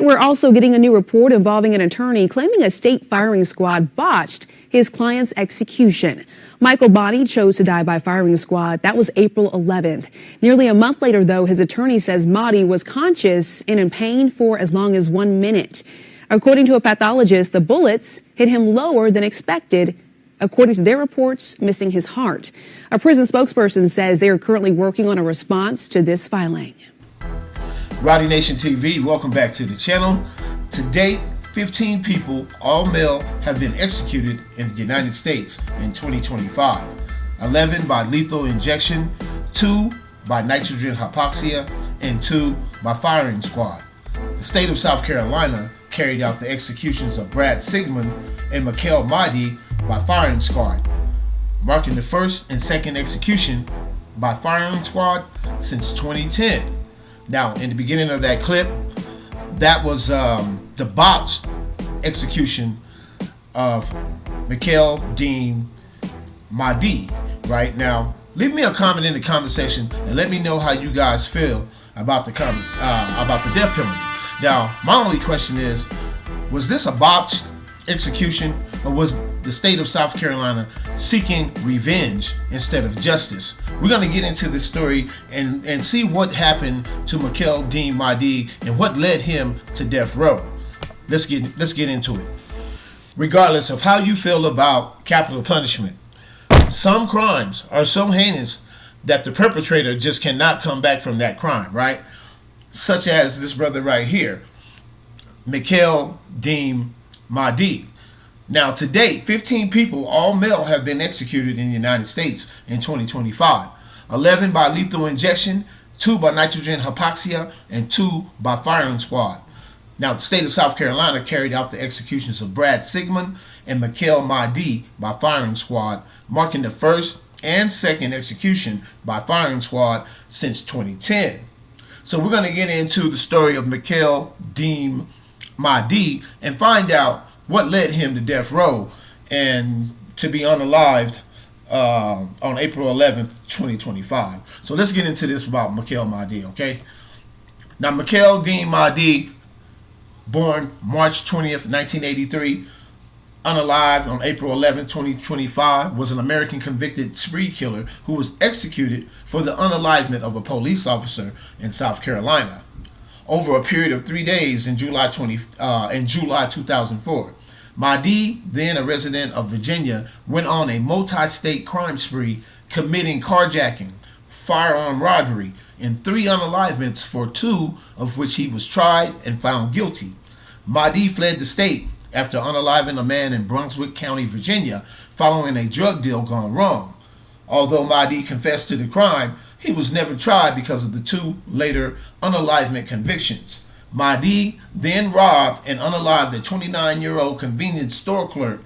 We're also getting a new report involving an attorney claiming a state firing squad botched his client's execution. Michael MAHDI chose to die by firing squad. That was April 11th. Nearly a month later, though, his attorney says MAHDI was conscious and in pain for as long as 1 minute. According to a pathologist, the bullets hit him lower than expected, according to their reports, missing his heart. A prison spokesperson says they are currently working on a response to this filing. Rowdy Nation TV, welcome back to the channel. To date, 15 people, all male, have been executed in the United States in 2025. 11 by lethal injection, 2 by nitrogen hypoxia, and 2 by firing squad. The state of South Carolina carried out the executions of Brad Sigmund and MIKAL MAHDI by firing squad, marking the first and second execution by firing squad since 2010. Now, in the beginning of that clip, that was the botched execution of MIKAL DEEN MAHDI. Right now, leave me a comment in the comment section and let me know how you guys feel about the death penalty. Now, my only question is, was this a botched execution, or was the state of South Carolina seeking revenge instead of justice? We're going to get into this story and see what happened to MIKAL DEEN MAHDI and what led him to death row. Let's get into it. Regardless of how you feel about capital punishment, some crimes are so heinous that the perpetrator just cannot come back from that crime, right? Such as this brother right here, MIKAL DEEN MAHDI. Now, to date, 15 people, all male, have been executed in the United States in 2025. 11 by lethal injection, 2 by nitrogen hypoxia, and 2 by firing squad. Now, the state of South Carolina carried out the executions of Brad Sigmund and MIKAL MAHDI by firing squad, marking the first and second execution by firing squad since 2010. So we're going to get into the story of MIKAL DEEN MAHDI and find out what led him to death row and to be unalived on April 11th, 2025. So let's get into this about MIKAL MAHDI, okay? Now, MIKAL DEEN MAHDI, born March 20th, 1983, unalived on April 11th, 2025, was an American convicted spree killer who was executed for the unalivement of a police officer in South Carolina over a period of 3 days in July 2004. MAHDI, then a resident of Virginia, went on a multi-state crime spree, committing carjacking, firearm robbery, and 3 unalivements, for 2 of which he was tried and found guilty. MAHDI fled the state after unaliving a man in Brunswick County, Virginia, following a drug deal gone wrong. Although MAHDI confessed to the crime, he was never tried because of the 2 later unalivement convictions. MAHDI then robbed and unalived a 29-year-old convenience store clerk,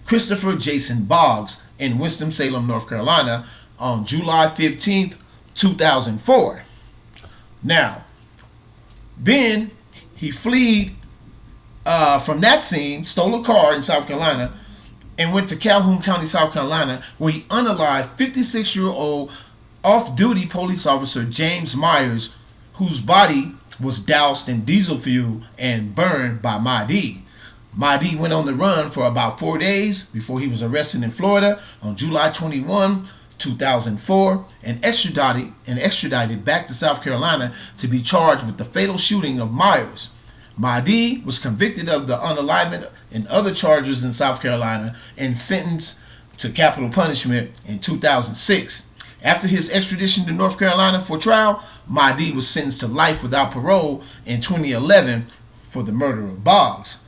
Christopher Jason Boggs, in Winston-Salem, North Carolina, on July 15th, 2004. Now, then he fled from that scene, stole a car in South Carolina, and went to Calhoun County, South Carolina, where he unalived 56-year-old off-duty police officer James Myers, whose body was doused in diesel fuel and burned by MAHDI. MAHDI went on the run for about 4 days before he was arrested in Florida on July 21, 2004, and extradited back to South Carolina to be charged with the fatal shooting of Myers. MAHDI was convicted of the unalivement and other charges in South Carolina and sentenced to capital punishment in 2006. After his extradition to North Carolina for trial, MAHDI was sentenced to life without parole in 2011 for the murder of Boggs.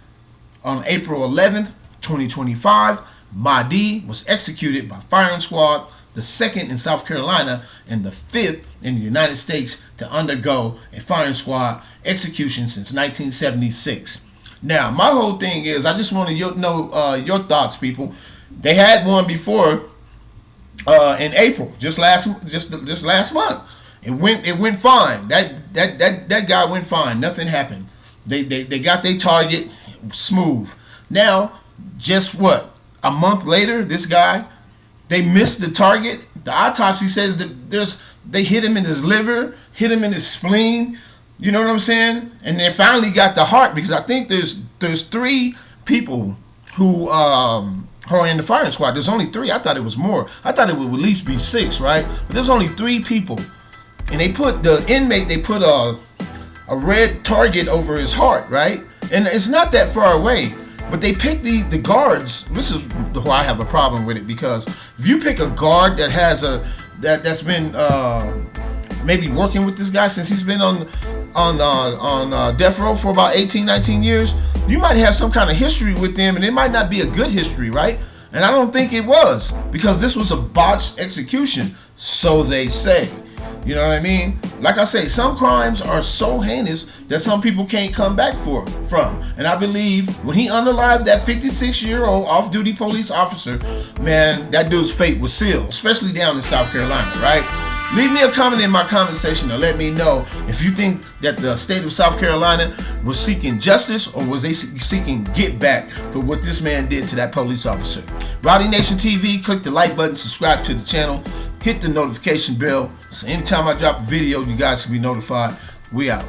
On April 11th, 2025, MAHDI was executed by firing squad, the 2nd in South Carolina and the 5th in the United States to undergo a firing squad execution since 1976. Now, my whole thing is, I just want to know your thoughts, people. They had one before in April, just last month. It went fine. That guy went fine. Nothing happened. They got their target smooth. Now, just what? A month later, this guy, they missed the target. The autopsy says that they hit him in his liver, hit him in his spleen, You know what I'm saying? And they finally got the heart, because I think there's 3 people who are in the firing squad. There's only 3. I thought it was more. I thought it would at least be 6, right? But there's only 3 people, and they put the inmate. They put a red target over his heart, right? And it's not that far away. But they pick the guards. This is where I have a problem with it, because if you pick a guard that has that's been maybe working with this guy since he's been on death row for about 18, 19 years, you might have some kind of history with them, and it might not be a good history, right? And I don't think it was, because this was a botched execution, so they say. You know what I mean? Like I say, some crimes are so heinous that some people can't come back from. And I believe when he unalived that 56-year-old off-duty police officer, man, that dude's fate was sealed, especially down in South Carolina, right? Leave me a comment in my comment section to let me know if you think that the state of South Carolina was seeking justice, or was they seeking get back for what this man did to that police officer. Rowdy Nation TV, click the like button, subscribe to the channel, hit the notification bell, so anytime I drop a video, you guys can be notified. We out.